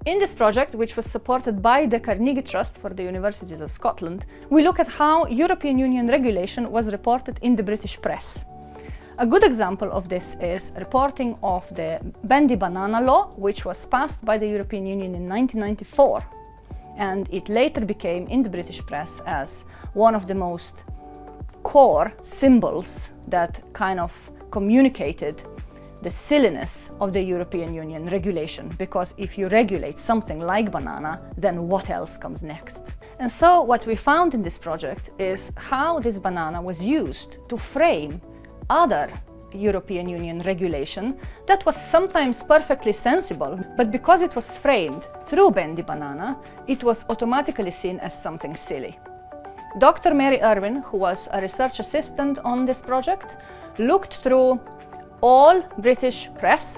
In this project, which was supported by the Carnegie Trust for the Universities of Scotland, we look at how European Union regulation was reported in the British press. A good example of this is reporting of the Bendy Banana Law, which was passed by the European Union in 1994. And it later became, in the British press, as one of the most core symbols that kind of communicated the silliness of the European Union regulation, because if you regulate something like banana, then what else comes next? And so what we found in this project is how this banana was used to frame other European Union regulation that was sometimes perfectly sensible, but because it was framed through Bendy Banana, it was automatically seen as something silly. Dr. Mary Irwin, who was a research assistant on this project, looked through all British press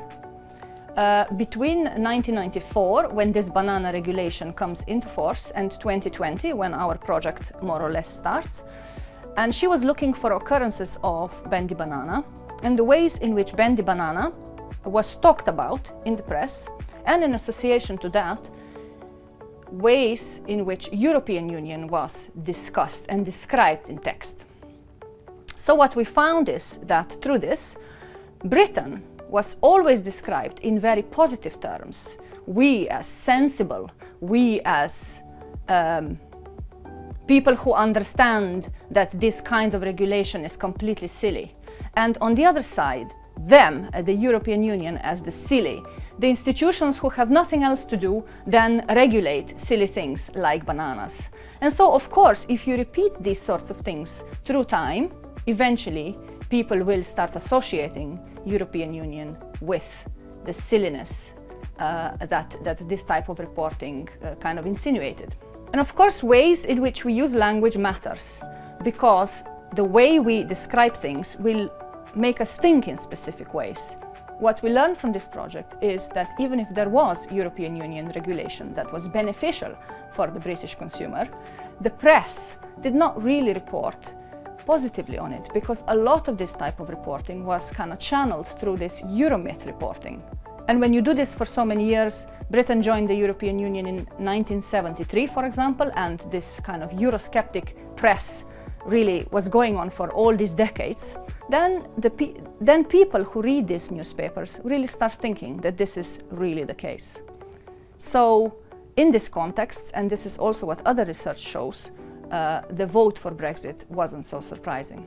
between 1994, when this banana regulation comes into force, and 2020, when our project more or less starts. And she was looking for occurrences of Bendy Banana and the ways in which Bendy Banana was talked about in the press, and in association to that, ways in which European Union was discussed and described in text. So what we found is that through this, Britain was always described in very positive terms. We as sensible, we as people who understand that this kind of regulation is completely silly. And on the other side, them, the European Union, as the silly, the institutions who have nothing else to do than regulate silly things like bananas. And so, of course, if you repeat these sorts of things through time, eventually people will start associating European Union with the silliness that this type of reporting kind of insinuated. And of course, ways in which we use language matters, because the way we describe things will make us think in specific ways. What we learned from this project is that even if there was European Union regulation that was beneficial for the British consumer, the press did not really report positively on it, because a lot of this type of reporting was kind of channeled through this Euromyth reporting. And when you do this for so many years, Britain joined the European Union in 1973, for example, and this kind of Eurosceptic press really was going on for all these decades, then people who read these newspapers really start thinking that this is really the case. So in this context, and this is also what other research shows, the vote for Brexit wasn't so surprising.